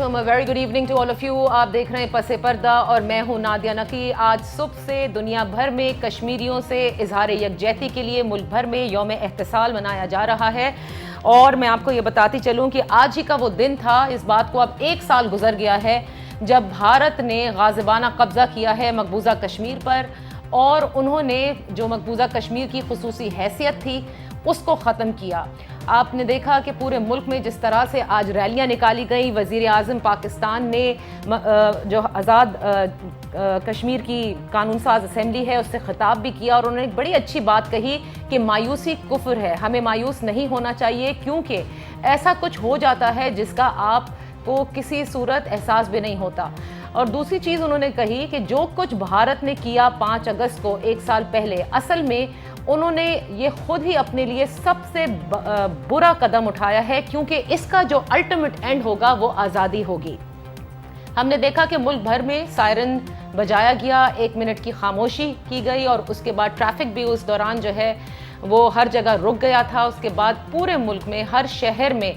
Welcome, very good evening to all of you. आप देख रहे हैं पसे पर्दा और मैं हूं नादिया नकी। आज सुबह से दुनिया भर में कश्मीरियों से इजहार यकजहती के लिए मुल्क भर में यौम एहतिसाल मनाया जा रहा है। और मैं आपको ये बताती चलूं कि आज ही का वो दिन था, इस बात को अब 1 साल गुजर गया है जब भारत ने गाज़िबाना कब्जा किया है मकबूजा कश्मीर पर, और उन्होंने जो मकबूजा कश्मीर की खुसूसी हैसियत थी उसको ख़त्म किया। आपने देखा कि पूरे मुल्क में जिस तरह से आज रैलियां निकाली गई, वज़ीर आज़म पाकिस्तान ने जो आज़ाद कश्मीर की कानून साज असम्बली है उससे खिताब भी किया, और उन्होंने एक बड़ी अच्छी बात कही कि मायूसी कुफ्र है, हमें मायूस नहीं होना चाहिए क्योंकि ऐसा कुछ हो जाता है जिसका आपको किसी सूरत एहसास भी नहीं होता। और दूसरी चीज़ उन्होंने कही कि जो कुछ भारत ने किया 5 अगस्त को 1 साल पहले, असल में उन्होंने ये खुद ही अपने लिए सबसे बुरा कदम उठाया है, क्योंकि इसका जो अल्टीमेट एंड होगा वो आज़ादी होगी। हमने देखा कि मुल्क भर में सायरन बजाया गया, 1 मिनट की खामोशी की गई, और उसके बाद ट्रैफिक भी उस दौरान जो है वो हर जगह रुक गया था। उसके बाद पूरे मुल्क में हर शहर में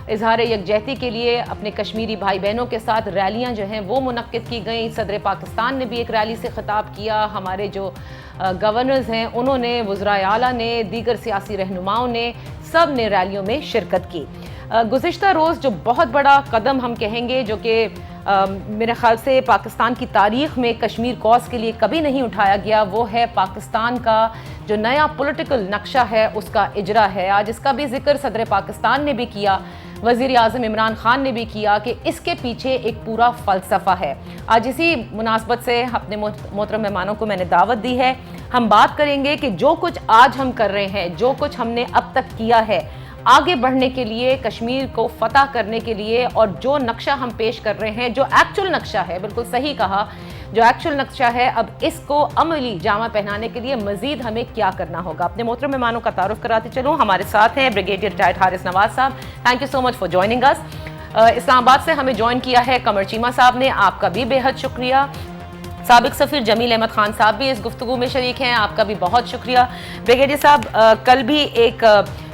इजहार यकजहती के लिए अपने कश्मीरी भाई बहनों के साथ रैलियां जो हैं वो मुनक्किद की गई। सदर पाकिस्तान ने भी एक रैली से खिताब किया, हमारे जो गवर्नर्स हैं उन्होंने, वज़राए आला ने, दीगर सियासी रहनुमाओं ने, सब ने रैलियों में शिरकत की। गुज़िश्ता रोज़ जो बहुत बड़ा कदम हम कहेंगे, जो कि मेरे ख्याल से पाकिस्तान की तारीख़ में कश्मीर कॉज के लिए कभी नहीं उठाया गया, वो है पाकिस्तान का जो नया पॉलिटिकल नक्शा है उसका इजरा है। आज इसका भी जिक्र सदर पाकिस्तान ने भी किया, वज़ीर आज़म इमरान खान ने भी किया कि इसके पीछे एक पूरा फ़लसफ़ा है। आज इसी मुनासबत से अपने मोहतरम मेहमानों को मैंने दावत दी है। हम बात करेंगे कि जो कुछ आज हम कर रहे हैं, जो कुछ हमने अब तक किया है आगे बढ़ने के लिए, कश्मीर को फतह करने के लिए, और जो नक्शा हम पेश कर रहे हैं, जो एक्चुअल नक्शा है, बिल्कुल सही कहा, जो एक्चुअल नक्शा है, अब इसको अमली जामा पहनाने के लिए मजीद हमें क्या करना होगा। अपने मोहतरम मेहमानों का तारुफ कराते चलूँ। हमारे साथ हैं ब्रिगेडियर रिटायर्ड हारिस नवाज साहब, thank you so much for joining us. Islamabad से हमें ज्वाइन किया है कमर चीमा साहब ने, आपका भी बेहद शुक्रिया। साबिक सफ़ीर जमील अहमद खान साहब भी इस गुफ्तगू में शरीक हैं, आपका भी बहुत शुक्रिया। ब्रिगेडियर साहब, कल भी एक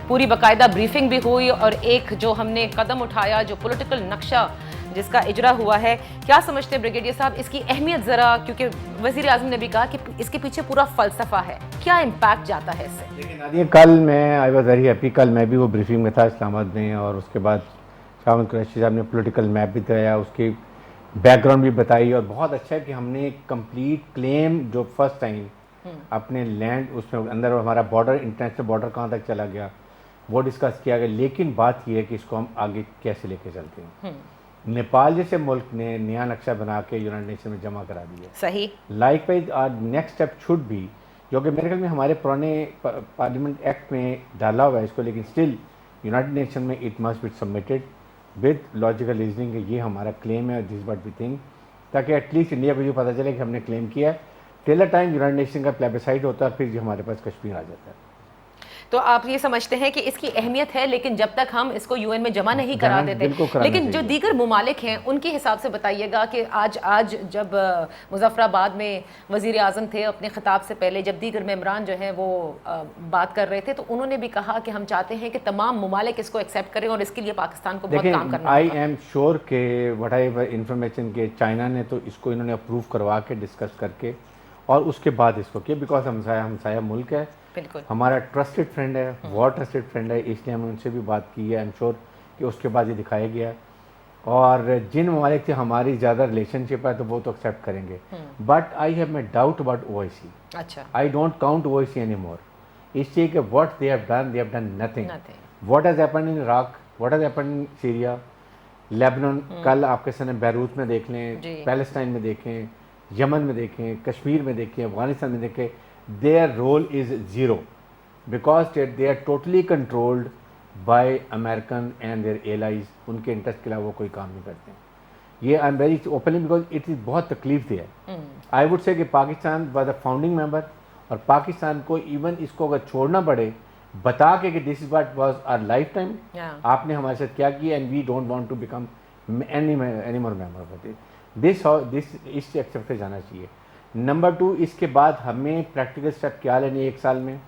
पूरी बाकायदा ब्रीफिंग भी हुई, और एक जो हमने कदम उठाया, जो पॉलिटिकल नक्शा जिसका इजरा हुआ है, क्या समझते हैं ब्रिगेडियर साहब इसकी अहमियत ज़रा, क्योंकि वज़ीर आज़म ने भी कहा कि इसके पीछे पूरा फ़लसफ़ा है, क्या इम्पैक्ट जाता है इससे? देखिए नादिया, कल मैं आई वॉज वेरी हैप्पी, कल मैं भी वो ब्रीफिंग में था इस्लामाबाद में, और उसके बाद शाह कुरैशी साहब ने पॉलिटिकल मैप भी दिखाया, उसकी बैकग्राउंड भी बताई, और बहुत अच्छा है कि हमने कंप्लीट क्लेम जो फर्स्ट टाइम अपने लैंड उसमें अंदर हमारा बॉर्डर, इंटरनेशनल बॉर्डर कहाँ तक चला गया वो डिस्कस किया गया। लेकिन बात यह है कि इसको हम आगे कैसे लेके चलते हैं। नेपाल जैसे मुल्क ने नया नक्शा बना के यूनाइटेड नेशन में जमा करा दिया, सही। Likewise our next step should be, जो कि मेरे ख्याल में हमारे पुराने पार्लियामेंट एक्ट में डाला हुआ है इसको, लेकिन स्टिल यूनाइटेड नेशन में it must be submitted with logical reasoning. ये हमारा क्लेम है, दिस व्हाट वी थिंक, ताकि एटलीस्ट इंडिया को ये पता चले कि हमने क्लेम किया है। टिल टाइम यूनाइटेड नेशन का प्लेबिसाइड होता है, फिर हमारे पास कश्मीर आ जाता है। तो आप ये समझते हैं कि इसकी अहमियत है, लेकिन जब तक हम इसको यूएन में जमा नहीं करा देते, लेकिन जो दीगर मुमालिक हैं उनके हिसाब से बताइएगा कि आज जब मुजफ्फराबाद में वज़ीर आज़म थे, अपने खिताब से पहले जब दीगर मेंबरान जो हैं वो बात कर रहे थे, तो उन्होंने भी कहा कि हम चाहते हैं कि तमाम मुमालिक इसको एक्सेप्ट करें, और इसके लिए पाकिस्तान को बहुत काम करना होगा। आई एम श्योर के व्हाट आई इंफॉर्मेशन के चाइना ने तो इसको इन्होंने अप्रूव करवा के, डिस्कस करके, और उसके बाद इसको किया, बिकॉज हमसाया मुल्क है, बिल्कुल हमारा ट्रस्टेड फ्रेंड है, बहुत ट्रस्टेड फ्रेंड है, इसलिए हमने उनसे भी बात की है। आई एम श्योर कि उसके बाद ये दिखाया गया, और जिन ममालिक से हमारी ज़्यादा रिलेशनशिप है तो वो तो एक्सेप्ट करेंगे। But I have my doubt about OIC। अच्छा, I don't count OIC any more, इसलिए कि what they have done nothing. What has happened in Iraq, what has happened in Syria, Lebanon, कल आपके सामने बैरूत में देख लें, पैलेस्टाइन में देखें, यमन में देखें, कश्मीर में देखें, अफगानिस्तान में देखें, their role is zero because they are totally controlled by American and their allies। उनके इंटरेस्ट के अलावा वो कोई काम नहीं करते हैं। ये I am very openly, because it is बहुत तकलीफ दी है। आई वुड से कि Pakistan was the founding member, और पाकिस्तान को इवन इसको अगर छोड़ना पड़े, बता के कि this is what was our lifetime, आपने हमारे साथ क्या किया, and we don't want to become any more member of it. This इससे एक्सेप्ट जाना चाहिए। नंबर 2, इसके बाद हमें प्रैक्टिकल स्टेप क्या लेने 1 साल में।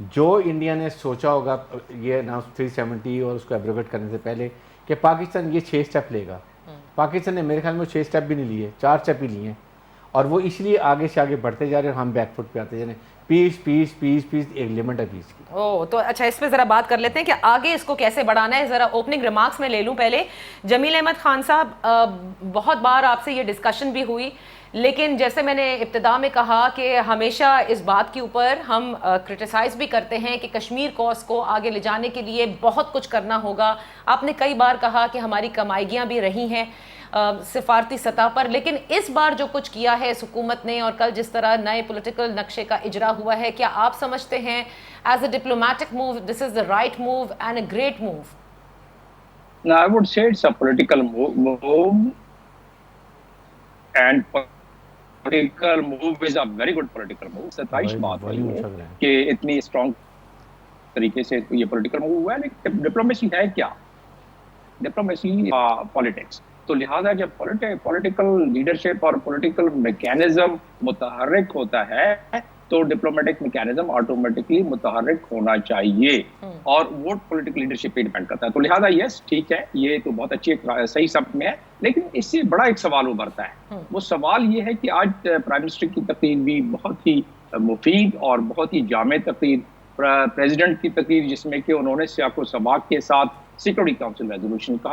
जो इंडिया ने सोचा होगा ये अनाउंस 370 और उसको एब्रोगेट करने से पहले कि पाकिस्तान ये 6 स्टेप लेगा, पाकिस्तान ने मेरे ख्याल में 6 स्टेप भी नहीं लिए, 4 स्टेप ही लिए हैं, और वो इसलिए आगे से आगे बढ़ते जा रहे हैं और हम बैकफुट पे आते जा रहे हैं। पीस पीस पीस पीस, एक लिमिट है पीस की। ओह, तो अच्छा, इस पे ज़रा बात कर लेते हैं कि आगे इसको कैसे बढ़ाना है। ज़रा ओपनिंग रिमार्क्स में ले लूँ पहले। जमील अहमद खान साहब, बहुत बार आपसे ये डिस्कशन भी हुई, लेकिन जैसे मैंने इब्तिदा में कहा कि हमेशा इस बात के ऊपर हम क्रिटिसाइज़ भी करते हैं कि कश्मीर कॉज को आगे ले जाने के लिए बहुत कुछ करना होगा। आपने कई बार कहा कि हमारी कमाईगियाँ भी रही हैं सिफारती सतह पर, लेकिन इस बार जो कुछ किया है इस हुकूमत ने और कल जिस तरह नए पॉलिटिकल नक्शे का इजरा हुआ है, क्या आप समझते हैं as a diplomatic move this is the right move and a great move? No, I would say it's a political move, and political move is a very good political move. सताइश बात है कि इतनी स्ट्रॉन्ग तरीके से ये political move हुआ है। लेकिन डिप्लोमेसी है क्या? Diplomacy politics. तो लिहाजा जब पॉलिटिकल लीडरशिप और पॉलिटिकल मैकेनिज्म मुतहर्रिक होता है तो डिप्लोमेटिक मैकेनिज्म ऑटोमेटिकली मुतहर्रिक होना चाहिए, और वोट पॉलिटिकल लीडरशिप पे डिपेंड करता है। तो लिहाजा यस, ठीक है, ये तो बहुत अच्छी सही शब्द में है, लेकिन इससे बड़ा एक सवाल उभरता है। वो सवाल ये है कि आज प्राइम मिनिस्टर की तकरीर भी बहुत ही मुफीद और बहुत ही जामे तकरीर, प्रेसिडेंट की तकरीर, जिसमें कि उन्होंने सियाको सबाक के साथ सिक्योरिटी काउंसिल रेजोल्यूशन का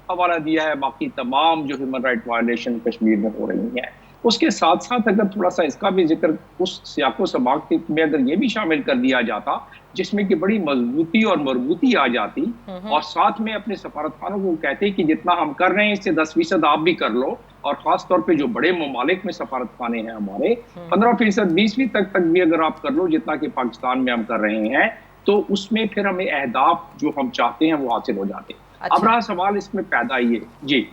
हवाला दिया है बाकी तमाम जो ह्यूमन राइट वायलेशन कश्मीर में हो रही हैं। उसके साथ साथ अगर थोड़ा सा इसका भी जिक्र उस सियाको सबाक में अगर ये भी शामिल कर दिया जाता जिसमें कि बड़ी मजबूती और मरबूती आ जाती, और साथ में अपने सफारतखानों को कहते कि जितना हम कर रहे हैं इससे 10% आप भी कर लो, और खास तौर पे जो बड़े ममालिक में सफारतखाने हैं हमारे 15%, 20% तक भी अगर आप कर लो जितना कि पाकिस्तान में हम कर रहे हैं, तो उसमें फिर हमें अहदाफ जो हम चाहते हैं वो हासिल हो जाते हैं। अच्छा। अब रहा सवाल इसमें पैदा ये जी।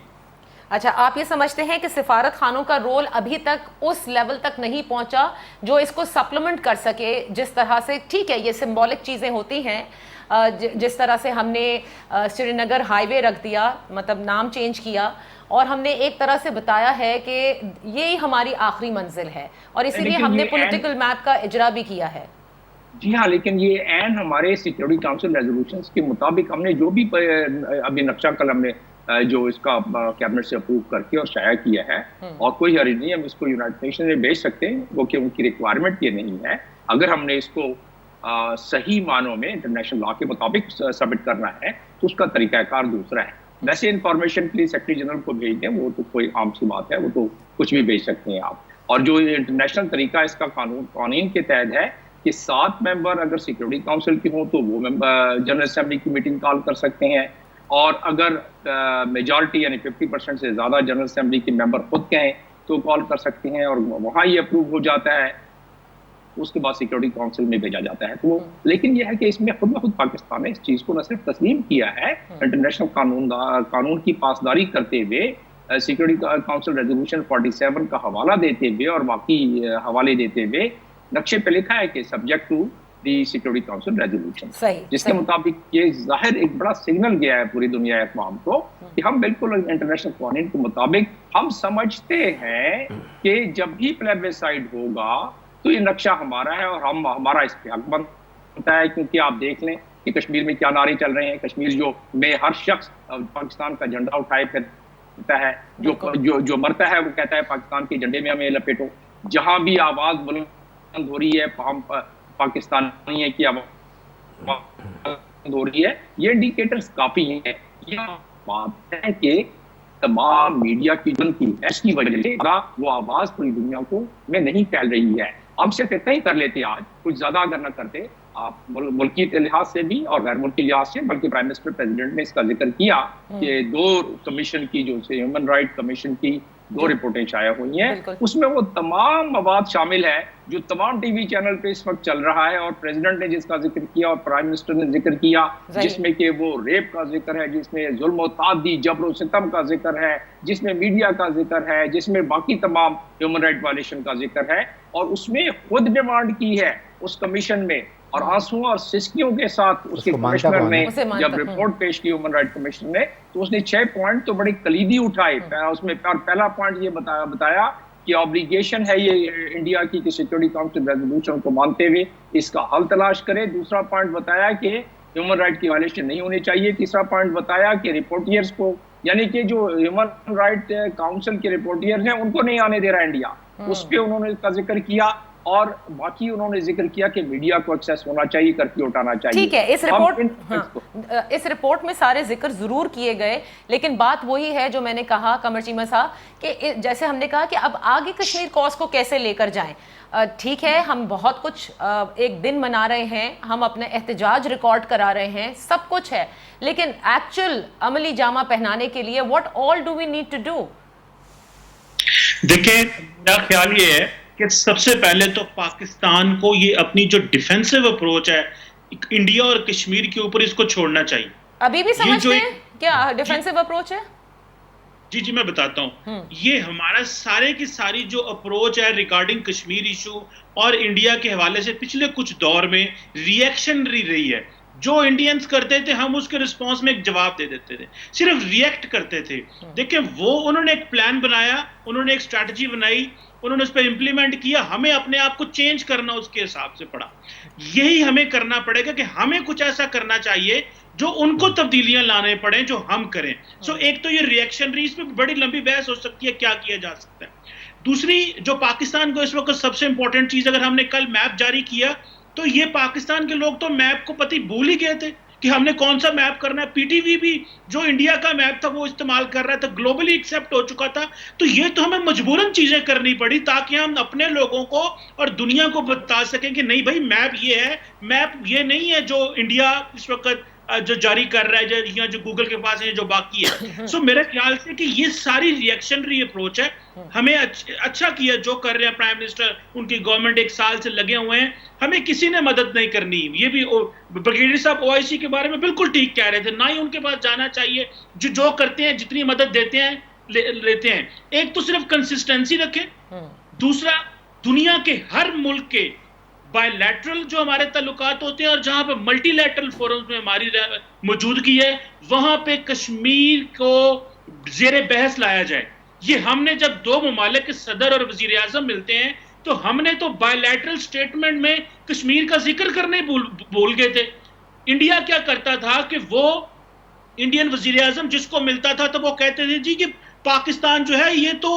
अच्छा, आप ये समझते हैं कि सिफारत खानों का रोल अभी तक उस लेवल तक नहीं पहुंचा जो इसको सप्लीमेंट कर सके? जिस तरह से, ठीक है, ये सिंबॉलिक चीज़ें होती हैं, जिस तरह से हमने श्रीनगर हाईवे रख दिया, मतलब नाम चेंज किया, और हमने एक तरह से बताया है कि यही हमारी आखिरी मंजिल है, और इसीलिए हमने पॉलिटिकल मैप का इजरा भी किया है। जी हाँ, लेकिन ये एन हमारे सिक्योरिटी काउंसिल रेजोल्यूशंस के मुताबिक हमने जो भी अभी नक्शा कल हमने जो इसका कैबिनेट से अप्रूव करके और शाया किया है, और कोई हर्ज नहीं, हम इसको यूनाइटेड नेशन में भेज सकते हैं, वो कि उनकी रिक्वायरमेंट ये नहीं है। अगर हमने इसको सही मानों में इंटरनेशनल लॉ के मुताबिक सबमिट करना है तो उसका तरीकाकार दूसरा है। वैसे इंफॉर्मेशन के लिए सेक्रेटरी जनरल को भेज दें, वो तो कोई आम सी बात है, वो तो कुछ भी भेज सकते हैं आप। और जो इंटरनेशनल तरीका इसका कानून के तहत है कि 7 मेंबर अगर सिक्योरिटी काउंसिल के हों तो वो जनरल असेंबली की मीटिंग कॉल कर सकते हैं, और अगर मेजॉरिटी यानी 50% से ज़्यादा जनरल असेंबली के मेंबर खुद कहें तो कॉल कर सकते हैं, और वहाँ ये अप्रूव हो जाता है, उसके बाद सिक्योरिटी काउंसिल में भेजा जाता है। तो लेकिन यह है कि इसमें खुद ब खुद पाकिस्तान ने इस चीज़ को न सिर्फ तस्लीम किया है, इंटरनेशनल कानून की पासदारी करते हुए, सिक्योरिटी काउंसिल रेजोल्यूशन 47 का हवाला देते हुए और बाकी हवाले देते हुए नक्शे पे लिखा है कि subject to the security council resolution, जिसके मुताबिक ये जाहिर एक बड़ा सिग्नल गया है पूरी दुनिया अक़वाम को कि हम बिल्कुल इंटरनेशनल कानून के मुताबिक हम समझते हैं कि जब भी प्लेबिसाइड होगा तो ये नक्शा हमारा है और हमारा इस पे हक बनता है। क्योंकि आप देख लें कि कश्मीर में क्या नारे चल रहे हैं, कश्मीर जो में हर शख्स पाकिस्तान का झंडा उठाए फिरता है, जो मरता है वो कहता है पाकिस्तान के झंडे में हमें लपेटो, जहां भी आवाज बुलंद हो रही है हम पाकिस्तानी है कि आवाज हो रही है, ये इंडिकेटर्स काफी हैं। यह बात है कि तमाम मीडिया की ऐसी वजह से वो आवाज पूरी दुनिया को में नहीं फैल रही है। हम सिर्फ इतना ही कर लेते आज, कुछ ज्यादा अगर ना करते आप मुल्की लिहाज से भी और गैर मुल्की लिहाज से, बल्कि प्राइम मिनिस्टर प्रेसिडेंट ने इसका जिक्र किया कि 2 कमीशन की जो ह्यूमन राइट कमीशन की 2 रिपोर्टें शाया हुई हैं, उसमें वो तमाम मवाद शामिल है जो तमाम टीवी चैनल पे इस वक्त चल रहा है, और प्रेसिडेंट ने जिसका जिक्र किया और प्राइम मिनिस्टर ने जिक्र किया, जिसमें कि वो रेप का जिक्र है, जिसमें जुल्म और तादी जबर सितम का जिक्र है, जिसमें मीडिया का जिक्र है, जिसमें बाकी तमाम ह्यूमन राइट वायलेशन का जिक्र है, और उसमें खुद डिमांड की है उस कमीशन में, और आंसुओं और सिसकियों के साथ उसके कमिश्नर ने जब रिपोर्ट पेश की ह्यूमन राइट कमीशन ने, तो उसने 6 पॉइंट तो बड़े कलीदी उठाए उसमें। और पहला पॉइंट ये बताया कि ऑब्लिगेशन है ये इंडिया की कि सिक्योरिटी काउंसिल रेजोल्यूशन को मानते हुए इसका हल तलाश करे। दूसरा पॉइंट बताया कि ह्यूमन राइट की वायलेशन नहीं होनी चाहिए। तीसरा पॉइंट बताया कि रिपोर्टियर्स को यानी कि जो ह्यूमन राइट काउंसिल के रिपोर्टियर हैं उनको नहीं आने दे रहा इंडिया, उस पर उन्होंने इसका जिक्र किया। और बाकी उन्होंने जिक्र किया कि मीडिया को एक्सेस होना चाहिए, कर्फ्यू उठाना चाहिए। ठीक है, इस रिपोर्ट में सारे जिक्र जरूर किए गए, लेकिन बात वही है जो मैंने कहा कमर चीमा साहब कि जैसे हमने कहा कि अब आगे कश्मीर कॉज को कैसे लेकर जाएं। ठीक है, हम बहुत कुछ एक दिन मना रहे हैं, हम अपने एहतजाज रिकॉर्ड करा रहे हैं, सब कुछ है, लेकिन एक्चुअल अमली जामा पहनाने के लिए what all do we need to do? देखिए, मेरा ख्याल ये है कि सबसे पहले तो पाकिस्तान को ये अपनी जो डिफेंसिव अप्रोच है इंडिया और कश्मीर के ऊपर, इसको छोड़ना चाहिए। अभी भी समझते हैं क्या डिफेंसिव अप्रोच है? जी मैं बताता हूं। ये हमारा सारे की सारी जो अप्रोच है रिगार्डिंग कश्मीर इशू और इंडिया के हवाले से पिछले कुछ दौर में रिएक्शनरी रही है। जो इंडियंस करते थे हम उसके रिस्पांस में एक जवाब दे देते थे, सिर्फ रिएक्ट करते थे। देखिए, वो उन्होंने एक प्लान बनाया, उन्होंने एक स्ट्रैटेजी बनाई, उन्होंने उस पर इंप्लीमेंट किया, हमें अपने आप को चेंज करना उसके हिसाब से पड़ा। यही हमें करना पड़ेगा कि हमें कुछ ऐसा करना चाहिए जो उनको तब्दीलियां लाने पड़े जो हम करें। सो एक तो ये रिएक्शनरी, इसमें बड़ी लंबी बहस हो सकती है क्या किया जा सकता है। दूसरी, जो पाकिस्तान को इस वक्त सबसे इंपॉर्टेंट चीज, अगर हमने कल मैप जारी किया तो ये पाकिस्तान के लोग तो मैप को पति भूल ही गए थे कि हमने कौन सा मैप करना है। पीटीवी भी जो इंडिया का मैप था वो इस्तेमाल कर रहा था, ग्लोबली एक्सेप्ट हो चुका था। तो ये तो हमें मजबूरन चीजें करनी पड़ी ताकि हम अपने लोगों को और दुनिया को बता सकें कि नहीं भाई, मैप ये है, मैप ये नहीं है जो इंडिया इस वक्त जो जारी कर रहा है, या जो गूगल के पास है, जो बाकी है। सो मेरे ख्याल से कि ये सारी रिएक्शनरी अप्रोच है। हमें अच्छा किया जो कर रहे हैं प्राइम मिनिस्टर, उनकी गवर्नमेंट 1 साल से लगे हुए हैं, हमें किसी ने मदद नहीं करनी। ये भी ब्रिगेडियर साहब ओआईसी के बारे में बिल्कुल ठीक कह रहे थे, ना ही उनके पास जाना चाहिए। जो करते हैं, जितनी मदद देते हैं लेते हैं। एक तो सिर्फ कंसिस्टेंसी रखें, दूसरा दुनिया के हर मुल्क के बायलैटरल जो हमारे ताल्लुकात होते हैं और जहां पे मल्टीलैटरल फोरम्स में हमारी मौजूदगी है, वहां पे कश्मीर को जेरे बहस लाया जाए। ये हमने जब 2 ममालिक के सदर और वजीर आजम मिलते हैं तो हमने तो बायलैटरल स्टेटमेंट में कश्मीर का जिक्र करने भूल गए थे। इंडिया क्या करता था कि वो इंडियन वजीर आजम जिसको मिलता था तो वो कहते थे जी कि पाकिस्तान जो है ये तो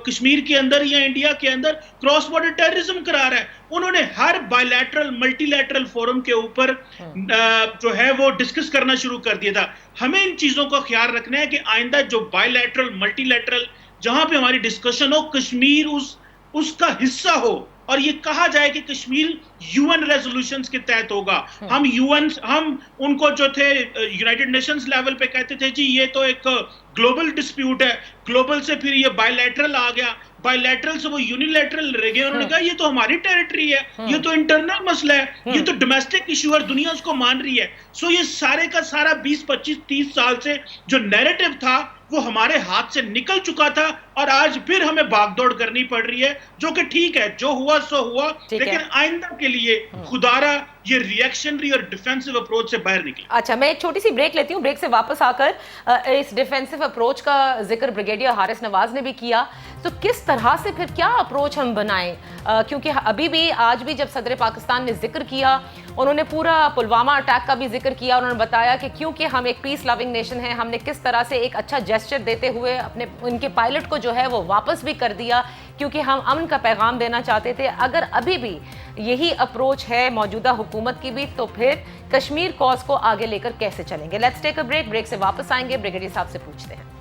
कश्मीर के अंदर या इंडिया के अंदर क्रॉस बॉर्डर टेररिज्म करा रहा है। उन्होंने हर बायलैटरल मल्टीलैटरल फोरम के ऊपर जो है वो डिस्कस करना शुरू कर दिया था। हमें इन चीजों का ख्याल रखना है कि आइंदा जो बायलैटरल मल्टीलैटरल जहां पे हमारी डिस्कशन हो, कश्मीर उसका हिस्सा हो और ये कहा जाए कि कश्मीर यूएन रेजोल्यूशंस के तहत होगा। हम उनको जो थे यूनाइटेड नेशंस लेवल पे कहते थे जी ये तो एक ग्लोबल डिस्प्यूट है, ग्लोबल से फिर ये बायलैटरल आ गया, बायलैटरल से वो यूनिलैटरल रह गए। उन्होंने कहा ये तो हमारी टेरिटरी है, ये तो इंटरनल मसला है, ये तो डोमेस्टिक इशू है, दुनिया उसको मान रही है। सो ये सारे का सारा 20, 25, 30 साल से जो नैरेटिव था वो हमारे हाथ से निकल चुका था और आज फिर हमें भागदौड़ करनी पड़ रही है, जो कि ठीक है, जो हुआ सो हुआ, लेकिन आइंदा के लिए खुदारा ये रिएक्शनरी और डिफेंसिव अप्रोच से बाहर निकले। अच्छा, मैं एक छोटी सी ब्रेक लेती हूँ। ब्रेक से वापस आकर इस डिफेंसिव अप्रोच का जिक्र ब्रिगेडियर हारिस नवाज ने भी किया, तो किस तरह से फिर क्या अप्रोच हम बनाएं, क्योंकि अभी भी आज भी जब सदर पाकिस्तान ने जिक्र किया, उन्होंने पूरा पुलवामा अटैक का भी जिक्र किया। उन्होंने बताया कि क्योंकि हम एक पीस लविंग नेशन है, हमने किस तरह से एक अच्छा जेस्चर देते हुए अपने उनके पायलट को जो है वो वापस भी कर दिया, क्योंकि हम अमन का पैगाम देना चाहते थे। अगर अभी भी यही अप्रोच है मौजूदा हुकूमत की भी, तो फिर कश्मीर कॉज को आगे लेकर कैसे चलेंगे? Let's take a break. Break से वापस आएंगे, ब्रिगेडियर साहब से पूछते हैं।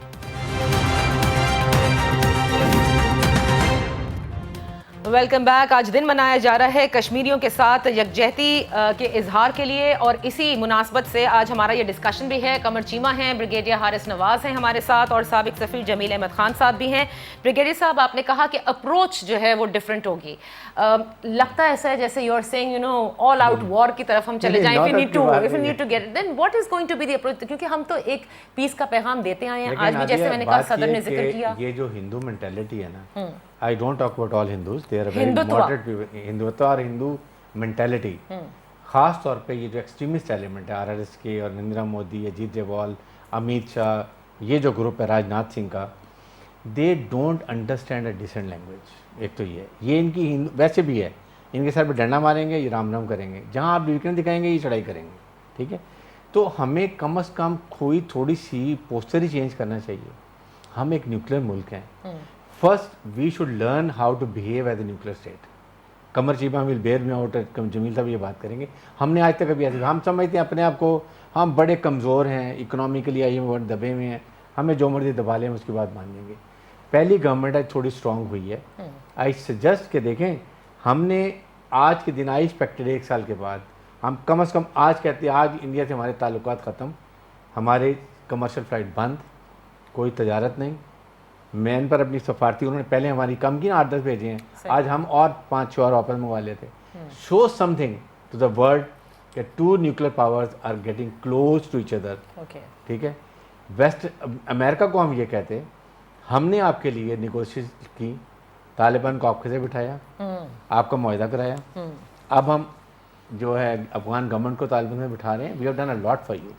Welcome back. आज दिन मनाया जा रहा है कश्मीरियों के साथ यकजहती के इजहार के लिए, और इसी मुनासबत से आज हमारा ये डिस्कशन भी है। कमर चीमा हैं, ब्रिगेडियर हारिस नवाज हैं हमारे साथ, और साबिक सफीर जमील अहमद खान साहब भी हैं। ब्रिगेडियर साहब, आपने कहा कि अप्रोच जो है वो डिफरेंट होगी। लगता है ऐसा है जैसे you are saying, you know, all out war की तरफ हम चले जाएं। If you need to get, then what is going to be the approach? क्योंकि हम तो एक पीस का पैगाम देते आए हैं। आज भी जैसे मैंने कहा, सदर ने जिक्र किया, ये जो हिंदू मेंटालिटी है ना, I don't talk about all Hindus, they are very moderate people. Hindutva और हिंदू मेंटालिटी, खास तौर पे ये जो एक्सट्रीमिस्ट एलिमेंट है आरएसएस के और नरेंद्र मोदी, अजीत डोभाल, अमित शाह, ये जो ग्रुप है राजनाथ सिंह का, they don't understand a decent language. एक तो ये इनकी वैसे भी है, इनके सर पे डंडा मारेंगे, ये राम राम करेंगे, जहाँ आप वीकनेस दिखाएंगे ये चढ़ाई करेंगे, ठीक है। तो हमें कम से कम कोई थोड़ी सी पोस्टर ही चेंज करना चाहिए। हम एक न्यूक्लियर मुल्क हैं। First we should learn how to behave as a nuclear state. Qamar Cheema will bear me out, Jamil साहब ये बात करेंगे। हमने आज तक अभी ऐसे, हम समझते हैं अपने आप को हम बड़े कमज़ोर हैं, इकोनॉमिकली आई बहुत दबे हुए हैं, हमें जो मर्जी दबा लें उसकी बात मान लेंगे। पहली गवर्नमेंट आज थोड़ी स्ट्रांग हुई है। आई सजेस्ट के देखें, हमने आज के दिन आई एक्सपेक्टेड 1 साल के बाद हम कम से कम आज कहते हैं आज इंडिया से हमारे ताल्लुकात ख़त्म, हमारे कमर्शियल फ़्लाइट बंद, कोई तजारत नहीं। मैन पर अपनी सफारती उन्होंने पहले हमारी कम की ना 8-10 भेजे हैं, आज हम और 5-6 और वापस मंगवा लेते। Show something to the world कि 2 nuclear powers are getting close to each other. ठीक है, वेस्ट अमेरिका को हम ये कहते हैं, हमने आपके लिए निगोशिएट की, तालिबान को आपके से बिठाया, आपका मुआहदा कराया। अब हम जो है अफगान गवर्नमेंट को तालिबान में बिठा रहे हैं। We have done a lot for you,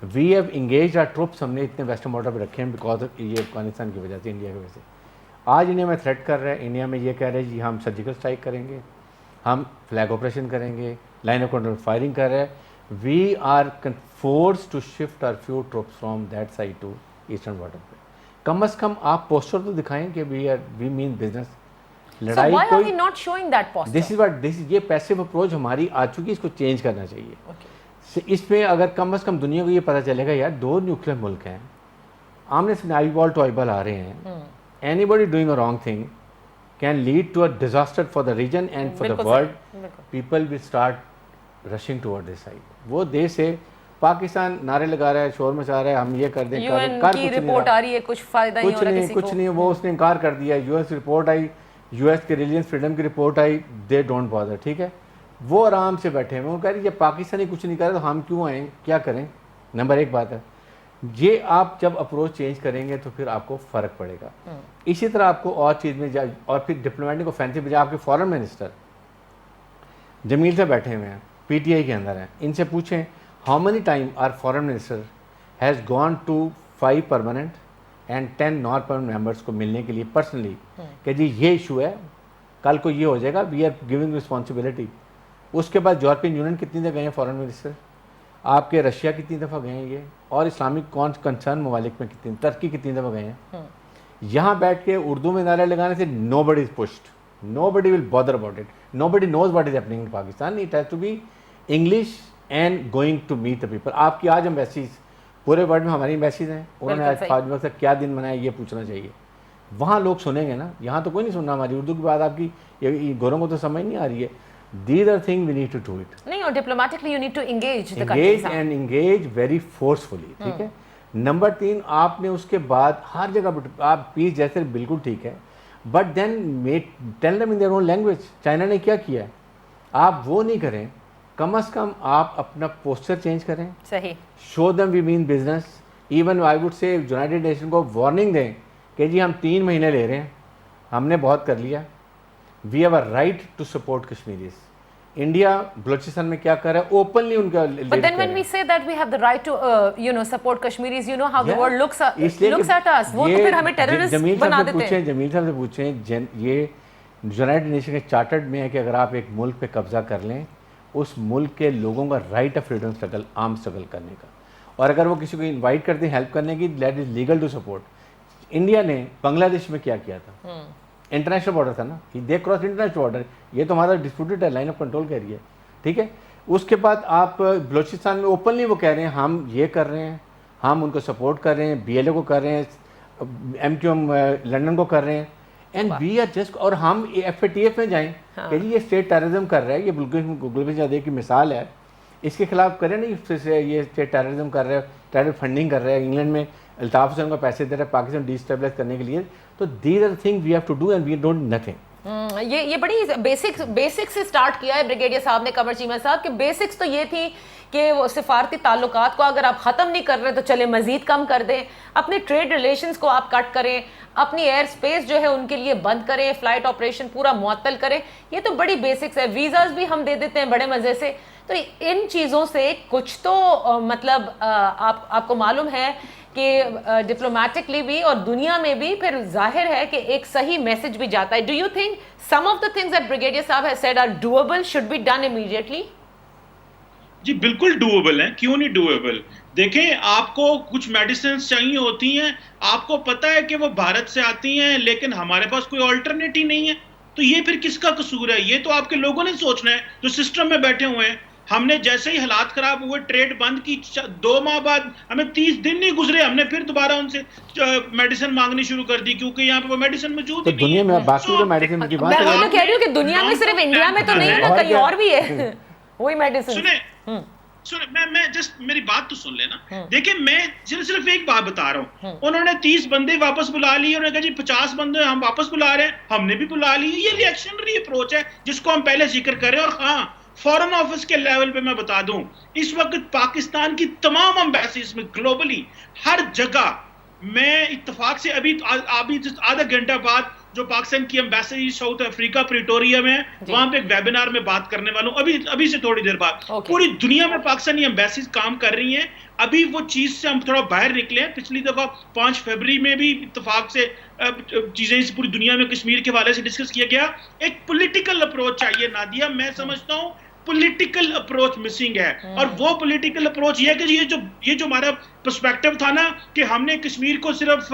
we have engage our troops. हमने इतने वेस्टर्न बॉर्डर पर रखे हैं बिकॉज ये अफगानिस्तान की वजह से, इंडिया की वजह से। आज इंडिया में थ्रेट कर रहे हैं, इंडिया में ये कह रहे हैं जी हम सर्जिकल स्ट्राइक करेंगे, हम फ्लैग ऑपरेशन करेंगे, लाइन ऑफ कंट्रोल फायरिंग कर रहे हैं। We are force to shift our few troops from that side to eastern border पे। कम से कम आप पोस्टर तो दिखाएं कि वी मीन बिजनेस। लड़ाई so why कोई are we not showing that poster? This is ये पैसिव अप्रोच हमारी आ चुकी है, इसको चेंज करना चाहिए। इसमें अगर कम से कम दुनिया को ये पता चलेगा यार 2 न्यूक्लियर मुल्क हैं, आमने सामने आईबॉल टू आईबॉल आ रहे हैं, anybody doing a wrong thing can lead to a disaster for the region and for the world. People will start rushing toward this side. वो देश है पाकिस्तान नारे लगा रहा है, शोर मचा रहा है, हम ये कर दें, की रिपोर्ट आ रही है, कुछ फायदा नहीं हो रहा किसी को। कुछ नहीं, वो उसने इनकार कर दिया। यूएस रिपोर्ट आई, यूएस के रिलीजियस फ्रीडम की report I, they don't bother. ठीक है, वो आराम से बैठे हैं। वो कह रही है पाकिस्तानी कुछ नहीं कर रहा तो हम क्यों आएँ, क्या करें। नंबर 1 बात है ये, आप जब अप्रोच चेंज करेंगे तो फिर आपको फ़र्क पड़ेगा। इसी तरह आपको और चीज़ में और फिर डिप्लोमेटिक ऑफेंसिव बजाय आपके फॉरेन मिनिस्टर जमील से बैठे हुए हैं, पीटीआई के अंदर हैं, इनसे पूछें how many time are foreign minister has gone to 5 permanent and 10 non permanent members को मिलने के लिए पर्सनली कि जी ये इशू है, कल को ये हो जाएगा, वी आर गिविंग रिस्पॉन्सिबिलिटी। उसके बाद यूरोपियन यूनियन कितनी दफ़ा गए हैं फॉरेन मिनिस्टर, आपके रशिया कितनी दफ़ा गए हैं ये, और इस्लामिक कंसर्न ममालिक में कितनी, टर्की कितनी दफ़ा गए हैं। यहाँ बैठ के उर्दू में नारे लगाने से nobody is pushed, nobody will bother about it, nobody knows what is happening in Pakistan. It has to be English and going to meet the people. आपकी आज एम्बेसीज पूरे वर्ल्ड में हमारी एम्बेसीज हैं, उन्होंने आज 5 वक्त तक क्या दिन मनाया ये पूछना चाहिए। वहाँ लोग सुनेंगे ना, यहाँ तो कोई नहीं सुनना। हमारी उर्दू की बात आपकी ये गोरों को तो समझ नहीं आ रही है। These are things we need to do it. नहीं, और diplomatically you need to engage the countries. Engage and engage very forcefully. ठीक है। नंबर 3, आपने उसके बाद हर जगह आप पीस जैसे बिल्कुल ठीक है, but then tell them in their own language. China ने क्या किया है, आप वो नहीं करें, कम से कम आप अपना पोस्टर चेंज करें। सही। Show them we mean business. Even I would say United Nation को वार्निंग दें कि जी हम 3 महीने ले रहे हैं, हमने बहुत कर लिया। We have a right to support Kashmiris. India Balochistan में क्या कर रहा है, ओपनली उनका। But then when we say that we have the right to support Kashmiris, you know how the world looks at us. वो तो फिर हमें टेररिस्ट बना देते हैं। जमील साहब से पूछें, ये यूनाइटेड नेशन के चार्टर्ड में है कि अगर आप एक मुल्क पे कब्जा कर लें, उस मुल्क के लोगों का राइट है फ्रीडम स्ट्रगल, आर्म स्ट्रगल करने का। और अगर वो किसी को इन्वाइट करते हैं हेल्प करने की, that is legal to support. India ने बांग्लादेश में क्या किया था, इंटरनेशनल बॉर्डर था ना, दे क्रॉस इंटरनेशनल बॉर्डर, ये तो हमारा डिस्प्यूटेड है, लाइन ऑफ कंट्रोल का एरिया। ठीक है, उसके बाद आप बलूचिस्तान में ओपनली वो कह रहे हैं हम ये कर रहे हैं, हम उनको सपोर्ट कर रहे हैं, BLA को कर रहे हैं, MQM लंदन को कर रहे हैं, एंड वी आर जस्ट, और हम FATF में जाएं कि जी ये स्टेट टेररिज्म कर रहा है, ये गुलबख्श जादेह की मिसाल है, इसके खिलाफ करें ना, ये स्टेट टेररिज्म कर रहा है, टेरर फंडिंग कर रहा है, इंग्लैंड में अल्ताफ हुसैन को पैसे दे रहा है पाकिस्तान डिस्टेबलाइज करने के लिए। तो these are thing we have to do and we don't nothing. ये बड़ी बेसिक्स से स्टार्ट किया है ब्रिगेडियर साहब ने, कमर चीमा साहब, कि बेसिक्स तो ये थी कि वो सिफारती ताल्लुकात को अगर आप ख़त्म नहीं कर रहे तो चले मज़ीद कम कर दें, अपने ट्रेड रिलेशंस को आप कट करें, अपनी एयर स्पेस जो है उनके लिए बंद करें, फ़्लाइट ऑपरेशन पूरा मुअत्तल करें। ये तो बड़ी बेसिक्स है। वीज़ाज भी हम दे देते हैं बड़े मज़े से। तो इन चीज़ों से कुछ तो मतलब आपको मालूम है कि डिप्लोमेटिकली भी और दुनिया में भी फिर जाहिर है कि एक सही मैसेज भी जाता है। Do you think some of the things that brigadier साहब has said are doable, should be done immediately? जी बिल्कुल डूएबल है, क्यों नहीं डूएबल। देखें, आपको कुछ मेडिसिन चाहिए होती हैं, आपको पता है कि वो भारत से आती हैं, लेकिन हमारे पास कोई ऑल्टरनेट ही नहीं है, तो ये फिर किसका कसूर है? ये तो आपके लोगों ने सोचना है जो सिस्टम में बैठे हुए हैं। हमने जैसे ही हालात खराब हुए, ट्रेड बंद की, 2 माह बाद, हमें 30 दिन नहीं गुजरे, हमने फिर दोबारा उनसे मेडिसिन मांगनी शुरू कर दी, क्योंकि यहाँ पे वो मेडिसिन मौजूद तो ही नहीं दुनिया में है। बाकी तो मेडिसिन की बात मैं है तो कह रही हूँ कि दुनिया में सिर्फ इंडिया में तो नहीं है ना, कहीं और भी है वही मेडिसिन। सुने, मैं जस्ट मेरी बात तो सुन लेना। देखिए, मैं सिर्फ एक बात बता रहा हूँ। उन्होंने 30 बंदे वापस बुला लिए, उन्होंने कहा जी 50 बंदे हम वापस बुला रहे हैं, हमने भी बुला लिए। ये रिएक्शनरी अप्रोच है जिसको हम पहले जिक्र कर रहे हैं। और हाँ, फॉरेन ऑफिस के लेवल पे मैं बता दूं, इस वक्त पाकिस्तान की तमाम एम्बेसीज में ग्लोबली हर जगह, मैं इत्तेफाक से अभी आधा घंटा बाद जो पाकिस्तान की एम्बेसी साउथ अफ्रीका प्रिटोरिया में, वहां पे एक वेबिनार में बात करने वाला हूं, अभी से थोड़ी देर बाद। पूरी दुनिया में पाकिस्तानी एम्बेसीज काम कर रही हैं। अभी वो चीज से हम थोड़ा बाहर निकले हैं। पिछली दफा 5 फरवरी में भी इत्तेफाक से चीजें इस पूरी दुनिया में कश्मीर के हवाले से डिस्कस किया गया। एक पॉलिटिकल अप्रोच चाहिए नादिया, मैं समझता हूं पॉलिटिकल अप्रोच मिसिंग है। और वो पॉलिटिकल अप्रोच ये है कि ये जो हमारा पर्सपेक्टिव था ना कि हमने कश्मीर को सिर्फ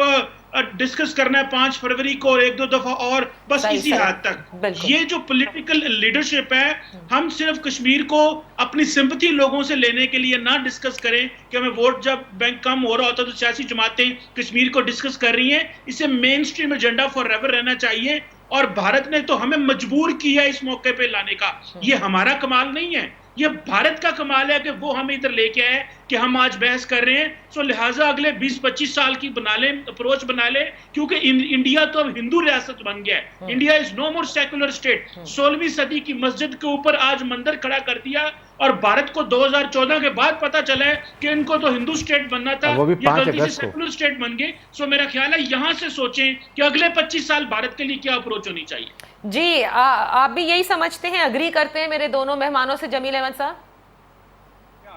डिस्कस करना है 5 फरवरी को और 1-2 दफा और बस इसी हद तक, ये जो पॉलिटिकल लीडरशिप है, हम सिर्फ कश्मीर को अपनी सिंपैथी लोगों से लेने के लिए ना डिस्कस करें कि हमें वोट जब बैंक कम हो रहा होता तो सियासी जमातें कश्मीर को डिस्कस कर रही हैं। इसे main stream agenda for ever रहना चाहिए। और भारत ने तो हमें मजबूर किया इस मौके पे लाने का। ये हमारा कमाल नहीं है, ये भारत का कमाल है कि वो हमें इधर लेके आए कि हम आज बहस कर रहे हैं। सो लिहाजा अगले 20-25 साल की बना ले, अप्रोच बना ले, क्योंकि इंडिया तो अब हिंदू रियासत बन गया है। India is no more secular state. 16वीं सदी की मस्जिद के ऊपर आज मंदिर खड़ा कर दिया, और भारत को 2014 के बाद पता चला है कि इनको तो हिंदू स्टेट बनना था, ये गलती से सेकुलर स्टेट बन गए। सो मेरा ख्याल है यहां से सोचें कि अगले 25 साल भारत के लिए क्या अप्रोच होनी चाहिए। जी, आप भी यही समझते हैं, अग्री करते हैं मेरे दोनों मेहमानों से, जमील अहमद साहब?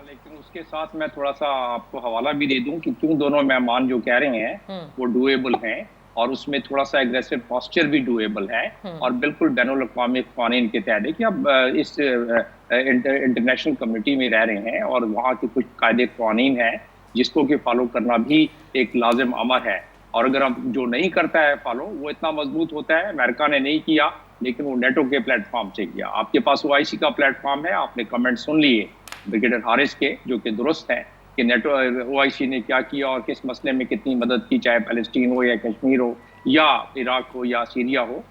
लेकिन उसके साथ मैं थोड़ा सा आपको हवाला भी दे दूं कि क्यों दोनों मेहमान जो कह रहे हैं वो डूएबल हैं, और उसमें थोड़ा सा एग्रेसिव पोस्चर भी डूएबल है, और बिल्कुल बैनुल-अक़वामी क़वानीन के तहत है कि अब इस इंटरनेशनल कम्युनिटी में रह रहे हैं और वहाँ के कुछ कायदे क़वानीन हैं जिसको कि फॉलो करना भी एक लाजिम अमर है। और अगर अब जो नहीं करता है फॉलो, वो इतना मजबूत होता है। अमेरिका ने नहीं किया, लेकिन वो नेटो के प्लेटफॉर्म से किया। आपके पास OIC का प्लेटफॉर्म है, आपने कमेंट सुन लिए ब्रिगेडियर हारिस के, जो कि दुरुस्त है कि नेटो OIC ने क्या किया और किस मसले में कितनी मदद की, चाहे पैलेस्टीन हो या कश्मीर हो या इराक हो या सीरिया हो।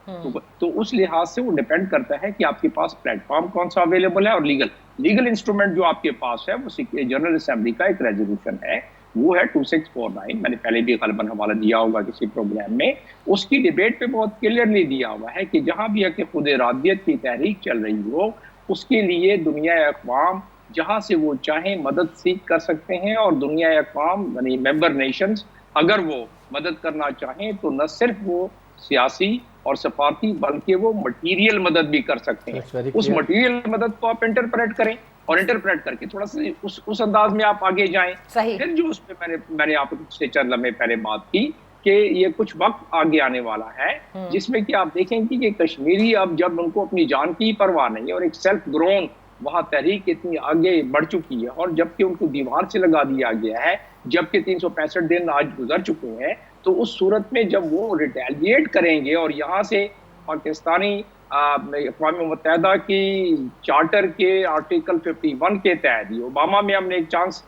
तो उस लिहाज से वो डिपेंड करता है कि आपके पास प्लेटफॉर्म कौन सा अवेलेबल है, और लीगल इंस्ट्रूमेंट जो आपके पास है वो जनरल असेंबली का एक रेजोल्यूशन है, वो है 2649। मैंने पहले भी गलबन हवाला दिया होगा किसी प्रोग्राम में। उसकी डिबेट पे बहुत क्लियरली दिया हुआ है कि जहां भी आके खुद इरादियत की तहरीक चल रही हो, उसके लिए दुनिया अक़वाम जहां से वो चाहें मदद सीख कर सकते हैं, और दुनिया अक़वाम यानी मेंबर नेशंस अगर वो मदद करना चाहें तो न सिर्फ वो सियासी और सफारती बल्कि वो मटीरियल मदद भी कर सकते हैं। उस मटीरियल मदद को आप इंटरप्रेट करें, और इंटरप्रेट करके थोड़ा सा उस अंदाज में आप आगे जाएं। फिर जो उस पर मैंने आपसे चंद लम्हे पहले बात की कि ये कुछ वक्त आगे आने वाला है जिसमें कि आप देखेंगे कि कश्मीरी अब जब उनको अपनी जान की परवाह नहीं है, और एक सेल्फ ग्रोन वहाँ तहरीक इतनी आगे बढ़ चुकी है, और जबकि उनको दीवार से लगा दिया गया है, जबकि 365 दिन आज गुजर चुके हैं, तो उस सूरत में जब वो रिटेलिएट करेंगे और यहाँ से पाकिस्तानी अक़वाम मुत्तहिदा की चार्टर के आर्टिकल 51 के तहत, ओबामा में हमने एक चांस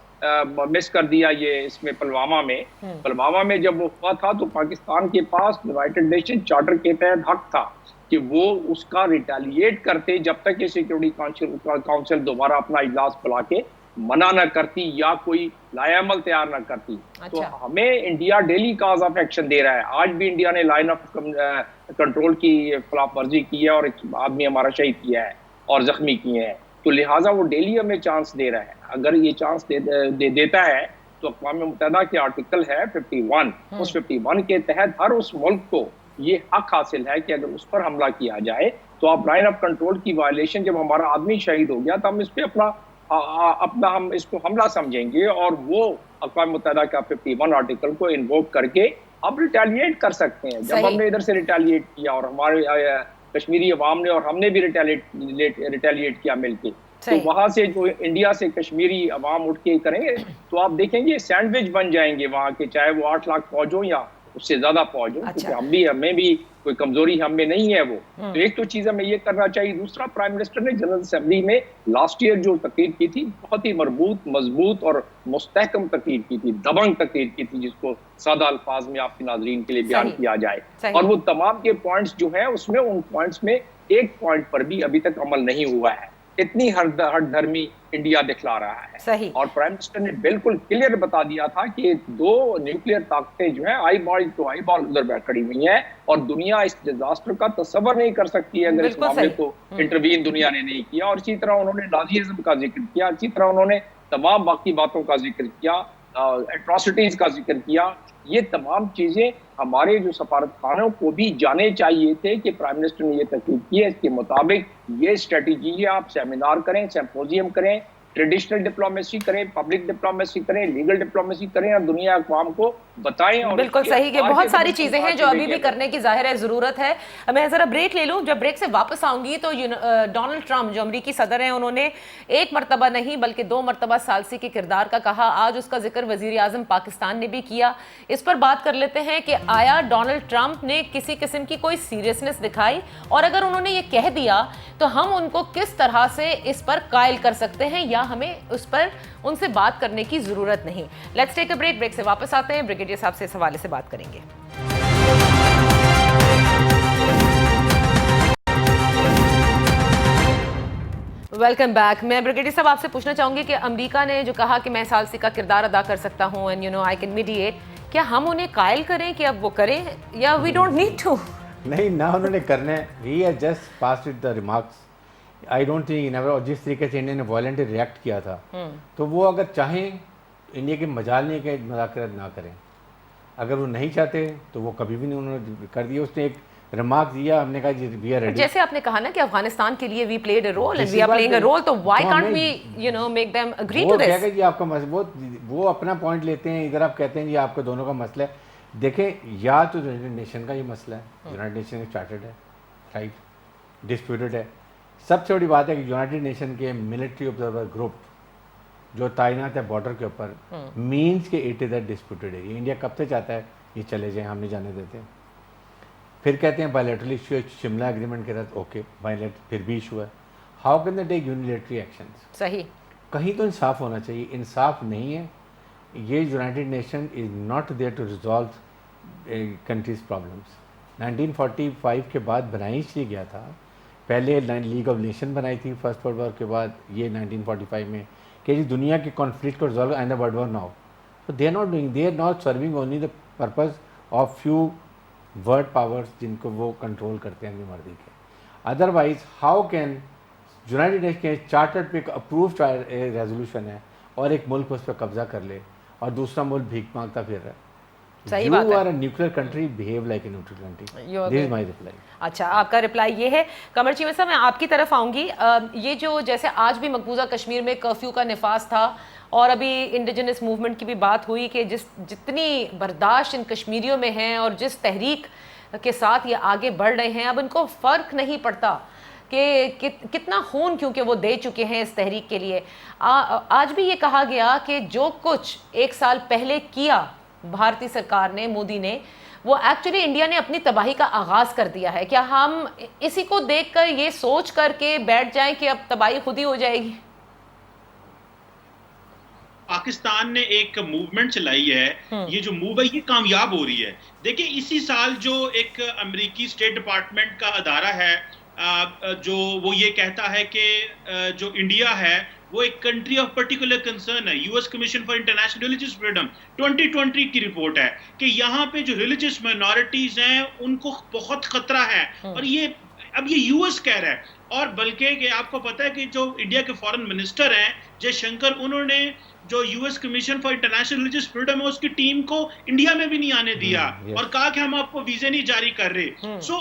मिस कर दिया, ये इसमें पुलवामा में जब वो हुआ था तो पाकिस्तान के पास यूनाइटेड नेशन चार्टर के तहत हक था कि वो उसका रिटेलिएट करते जब तक ये सिक्योरिटी काउंसिल दोबारा अपना इजलास बुला के मना न करती या कोई लाएअमल तैयार न करती। तो हमें India daily cause of action दे रहा है। आज भी इंडिया ने लाइन ऑफ कंट्रोल की खिलाफ वर्जी की है, और एक आदमी हमारा शहीद किया है और जख्मी किए हैं। तो लिहाजा वो डेली हमें चांस दे रहा है। अगर ये चांस देता है तो अक़वाम मुत्तहिदा के आर्टिकल है 51, उस 51 के तहत हर उस मुल्क को ये हक हासिल है कि अगर उस पर हमला किया जाए तो आप लाइन ऑफ कंट्रोल की वायलेशन, जब हमारा आदमी शहीद हो गया तो हम इस पर हम इसको हमला समझेंगे, और वो अक़वाम मुत्तहिदा का 51 आर्टिकल को इन्वोक करके अब रिटेलिएट कर सकते हैं। जब हमने इधर से रिटेलिएट किया और हमारे कश्मीरी अवाम ने और हमने भी रिटेलिएट किया मिलके, तो वहां से जो इंडिया से कश्मीरी अवाम उठ के करेंगे तो आप देखेंगे सैंडविच बन जाएंगे वहां के, चाहे वो 8 लाख फौज हो या उससे ज्यादा फौज हो। अच्छा। क्योंकि हमें भी कोई कमजोरी हमें नहीं है वो। तो एक तो चीज हमें ये करना चाहिए। दूसरा, प्राइम मिनिस्टर ने जनरल असेंबली में लास्ट ईयर जो तकरीर की थी, बहुत ही मजबूत और मुस्तहकम तकरीर की थी, दबंग तकरीर की थी, जिसको सादा अल्फाज में आपके नाजरीन के लिए बयान किया जाए। और वो तमाम के पॉइंट्स जो है उसमें, उन पॉइंट्स में एक पॉइंट पर भी अभी तक अमल नहीं हुआ है। इतनी हठधर्मी इंडिया दिखला रहा है। सही। और प्राइम मिनिस्टर ने बिल्कुल क्लियर बता दिया था कि 2 न्यूक्लियर ताकतें जो है eyeball to eyeball उधर बैठ खड़ी हुई हैं और दुनिया इस डिजास्टर का तस्वर नहीं कर सकती है अगर इस मामले को इंटरवीन दुनिया ने नहीं किया। और इसी तरह उन्होंने नाजीज्म का जिक्र किया, इसी तरह उन्होंने तमाम बाकी बातों का जिक्र किया, एट्रॉसिटीज का जिक्र किया। ये तमाम चीजें हमारे जो सफारतखानों को भी जाने चाहिए थे कि प्राइम मिनिस्टर ने ये तकलीफ की है, इसके मुताबिक ये स्ट्रेटेजी है। आप सेमिनार करें, सिंपोजियम करें, ट्रेडिशनल डिप्लोमेसी करें, पब्लिक डिप्लोमेसी करें, लीगल डिप्लोमेसी करें और दुनिया अक़वाम को बताएं। और बिल्कुल सही कि बहुत सारी चीजें हैं जो अभी भी करने की जाहिर है जरूरत है। मैं जरा ब्रेक ले लूं, जब ब्रेक से वापस आऊंगी तो डोनाल्ड ट्रंप जो अमेरिकी सदर हैं, उन्होंने एक मरतबा नहीं बल्कि 2 मरतबा सालसी के किरदार का कहा। आज उसका जिक्र वजीर आजम पाकिस्तान ने भी किया। इस पर बात कर लेते हैं कि आया डोनाल्ड ट्रंप ने किसी किस्म की कोई सीरियसनेस दिखाई, और अगर उन्होंने ये कह दिया तो हम उनको किस तरह से इस पर कायल कर सकते हैं या हमें उस पर उनसे बात करने की जरूरत नहीं। Let's take a break. Break से वापस आते हैं, ब्रिगेडियर साहब से इस हवाले से बात करेंगे। Welcome back. मैं ब्रिगेडियर साहब आपसे पूछना चाहूंगी कि अमेरिका ने जो कहा कि मैं सालसी का किरदार अदा कर सकता हूं एंड आई कैन मीडिएट, क्या हम उन्हें कायल करें कि अब वो करें या वी डोंट नीड टू? नहीं ना, उन्होंने करना है। He has just passed it the remarks. I don't think in और जिस तरीके से इंडिया ने वायलेंटली रिएक्ट किया था, तो वो अगर चाहें इंडिया के मजाल नहीं कि मुज़ाकरात ना करें। अगर वो नहीं चाहते तो वो कभी भी नहीं उन्होंने कर दिया। उसने एक रिमार्क दिया, हमने कहा जी वी आर रेडी। जैसे आपने कहा ना कि अफगानिस्तान के लिए we played a role and we are playing a role, तो why can't we make them agree to this? वो जी आपका वो अपना पॉइंट लेते हैं, इधर आप कहते हैं जी आपके दोनों का मसला है। देखें, या तो यूनाइटेड नेशन का ये मसला है, यूनाइटेड नेशन चार्टर्ड है, राइट, डिस्प्यूटेड है। सबसे बड़ी बात है कि यूनाइटेड नेशन के मिलिट्री ऑब्जर्वर ग्रुप जो तैनात है बॉर्डर के ऊपर, मीन्स के इट इज़ अ डिस्प्यूटेड है। ये इंडिया कब से चाहता है ये चले जाए, हम नहीं जाने देते। फिर कहते हैं बायलैटरल इशू है, शिमला एग्रीमेंट के तहत ओके बायलैटरल फिर भी इशू है। How can they take unilateral actions? सही, कहीं तो इंसाफ होना चाहिए। इंसाफ नहीं है। ये United Nation is not there to resolve countries problems. 1945 के बाद बनाई इसलिए गया था, पहले लीग ऑफ नेशन बनाई थी फर्स्ट वर्ल्ड वॉर के बाद, ये 1945 में, कि जी दुनिया के कॉन्फ्लिक्ट को resolve and the world war now. तो they are not doing, they are not serving only the purpose of few world powers जिनको वो कंट्रोल करते हैं अपनी मर्जी के। Otherwise how can United Nation के चार्टर्ड पे अप्रूव रेजोल्यूशन है और एक मुल्क उस पर कब्जा कर ले और दूसरा मुल्क भीख मांगता फिर रहा है। सही बात है। You are a nuclear country, behave like a neutral country. This is my reply. अच्छा, आपका रिप्लाई ये है। कमर चीमा साहब, मैं आपकी तरफ आऊँगी। ये जो जैसे आज भी मकबूजा कश्मीर में कर्फ्यू का निफाज था और अभी इंडिजिनस मूवमेंट की भी बात हुई कि जितनी बर्दाश्त इन कश्मीरियों में है और जिस तहरीक के साथ ये आगे बढ़ रहे हैं, अब उनको फ़र्क नहीं पड़ता कि कितना खून क्योंकि वो दे चुके हैं इस तहरीक के लिए। आज भी ये कहा गया कि जो कुछ 1 साल पहले किया भारतीय सरकार ने, मोदी ने, वो एक्चुअली इंडिया ने अपनी तबाही का आगाज कर दिया है। क्या हम इसी को देखकर ये सोच करके बैठ जाएं कि अब तबाही खुद ही हो जाएगी? पाकिस्तान ने एक मूवमेंट चलाई है, ये जो मूव है ये कामयाब हो रही है। देखिए, इसी साल जो एक अमेरिकी स्टेट डिपार्टमेंट का अदारा है, जो वो ये कहता है कि जो इंडिया है वो एक कंट्री ऑफ पर्टिकुलर कंसर्न है, US commission for international religious freedom 2020 की रिपोर्ट है कि यहाँ पे जो रिलीजियस माइनॉरिटीज हैं उनको बहुत खतरा है। और ये अब ये यूएस कह रहा है। और बल्कि कि आपको पता है कि जो इंडिया के फॉरेन मिनिस्टर हैं जयशंकर, उन्होंने जो US commission for international religious freedom है उसकी टीम को इंडिया में भी नहीं आने दिया और कहा कि हम आपको वीजे नहीं जारी कर रहे। सो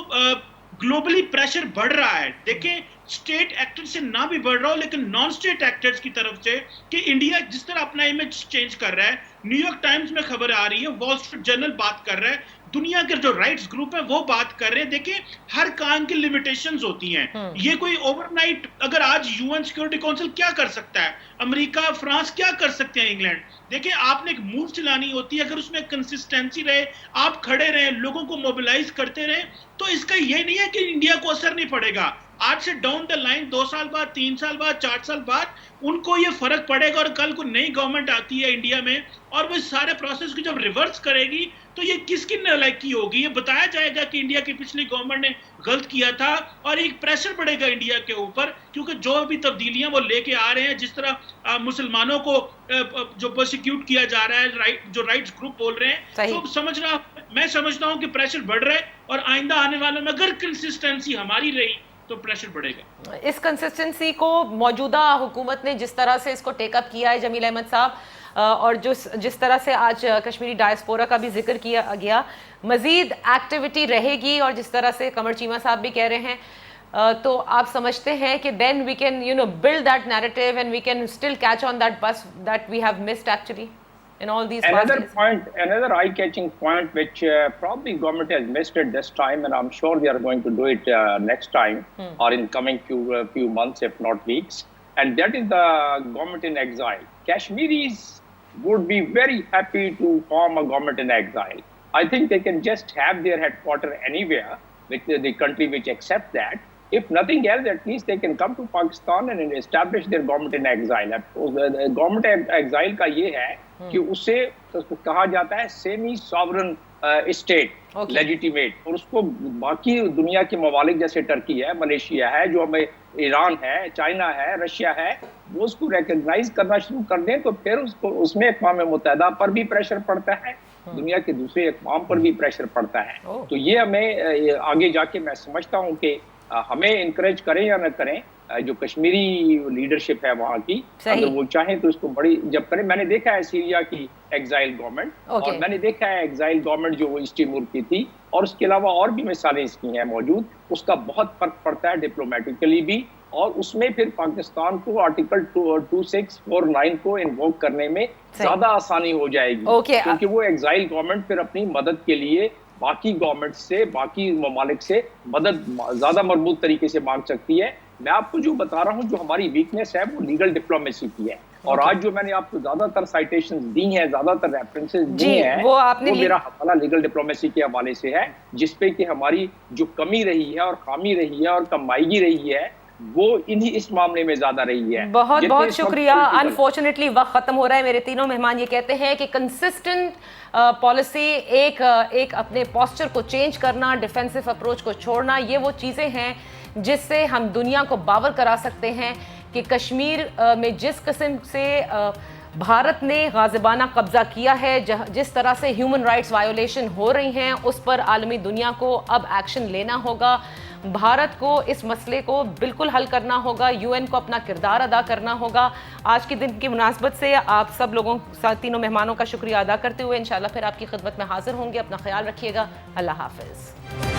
ग्लोबली प्रेशर बढ़ रहा है। देखें, स्टेट एक्टर्स से ना भी बढ़ रहा हो लेकिन नॉन स्टेट एक्टर्स की तरफ से कि इंडिया जिस तरह अपना इमेज चेंज कर रहा है। न्यूयॉर्क टाइम्स में खबर आ रही है, वॉल स्ट्रीट जर्नल बात कर रहा है, दुनिया के जो राइट्स ग्रुप है वो बात कर रहे हैं। देखिए, हर काम की लिमिटेशंस होती हैं। ये कोई ओवरनाइट, अगर आज यूएन सिक्योरिटी काउंसिल क्या कर सकता है, अमेरिका, फ्रांस क्या कर सकते हैं, इंग्लैंड, देखिए आपने एक मूव चलानी होती है, अगर उसमें कंसिस्टेंसी रहे, आप खड़े रहे, लोगों को मोबिलाइज करते रहे, तो इसका ये नहीं है कि इंडिया को असर नहीं पड़ेगा। आज से डाउन द लाइन 2 साल बाद, 3 साल बाद, 4 साल बाद उनको ये फर्क पड़ेगा, और कल को नई गवर्नमेंट आती है इंडिया में और वो सारे प्रोसेस को जब रिवर्स करेगी तो ये किसकी नालायकी होगी? ये बताया जाएगा कि इंडिया की पिछली गवर्नमेंट ने गलत किया था, और एक प्रेशर पड़ेगा इंडिया के ऊपर, क्योंकि जो भी तब्दीलियां वो लेके आ रहे हैं, जिस तरह मुसलमानों को जो प्रोसिक्यूट किया जा रहा है, जो राइट्स ग्रुप बोल रहे हैं, तो मैं समझता हूं कि प्रेशर बढ़ रहा है, और आइंदा आने वालों में अगर कंसिस्टेंसी हमारी रही तो प्रेशर बढ़ेगा। इस कंसिस्टेंसी को मौजूदा हुकूमत ने जिस तरह से इसको टेकअप किया है जमील अहमद साहब, और जिस तरह से आज कश्मीरी डायस्पोरा का भी जिक्र किया गया, मजीद एक्टिविटी रहेगी, और जिस तरह से कमर चीमा साहब भी कह रहे हैं, तो आप समझते हैं कि then we can build that narrative and we can still catch on that bus that we have missed actually in all these another eye-catching point which probably government has missed it this time, and I'm sure they are going to do it next time or in coming few months, if not weeks, and that is the government in exile. Kashmiris would be very happy to form a government in exile. I think they can just have their headquarters anywhere with the country which accept that. If nothing else, at least they can come to Pakistan and establish their government in exile. Government exile का ये है कि उसे कहा जाता है semi sovereign state, legitimate, और उसको बाकी दुनिया के ममालिक जैसे टर्की है, मलेशिया है, जो हमें ईरान है, चाइना है, रशिया है, वो उसको रिकग्नाइज करना शुरू कर दें, तो फिर उसको उसमें अक़वाम मुत्तहिदा पर भी प्रेशर पड़ता है, दुनिया के दूसरे अक़वाम पर भी प्रेशर पड़ता है। तो ये हमें आगे जाके मैं समझता हूँ कि हमें इनकरेज करें या न करें, जो कश्मीरी लीडरशिप है वहाँ की, अगर वो चाहें तो इसको बड़ी जब करें। मैंने देखा है सीरिया की एग्जाइल गवर्नमेंट, और मैंने देखा है एग्जाइल गवर्नमेंट जो ईस्ट तिमोर की थी, और उसके अलावा और भी मिसालें इसकी हैं मौजूद। उसका बहुत फर्क पड़ता है डिप्लोमेटिकली भी, और उसमें फिर पाकिस्तान को आर्टिकल 2649 को इन्वोक करने में ज्यादा आसानी हो जाएगी, क्योंकि वो एग्जाइल गवर्नमेंट फिर अपनी मदद के लिए बाकी गवर्नमेंट से, बाकी ममालिक से मदद ज्यादा मजबूत तरीके से मांग सकती है। मैं आपको जो बता रहा हूँ, जो हमारी वीकनेस है वो लीगल डिप्लोमेसी की है, और आज जो मैंने आपको ज्यादातर साइटेशंस दी हैं, ज्यादातर रेफरेंसेस दी हैं, वो मेरा हवाला लीगल डिप्लोमेसी के हवाले से है, जिसपे कि हमारी जो कमी रही है और खामी रही है और कमाईगी रही है, वो इस मामले में ज्यादा रही है। बहुत बहुत शुक्रिया। अनफॉर्चुनेटली वक्त खत्म हो रहा है। मेरे तीनों मेहमान ये कहते हैं कि कंसिस्टेंट पॉलिसी, एक अपने पोस्चर को चेंज करना, डिफेंसिव अप्रोच को छोड़ना, ये वो चीज़ें हैं जिससे हम दुनिया को बावर करा सकते हैं कि कश्मीर में जिस किस्म से भारत ने गाज़िबाना कब्जा किया है, जिस तरह से ह्यूमन राइट्स वायोलेशन हो रही हैं, उस पर आलमी दुनिया को अब एक्शन लेना होगा। भारत को इस मसले को बिल्कुल हल करना होगा, यूएन को अपना किरदार अदा करना होगा। आज के दिन की मुनासबत से आप सब लोगों, तीनों मेहमानों का शुक्रिया अदा करते हुए इंशाल्लाह फिर आपकी खिदमत में हाजिर होंगे। अपना ख्याल रखिएगा। अल्लाह हाफिज़।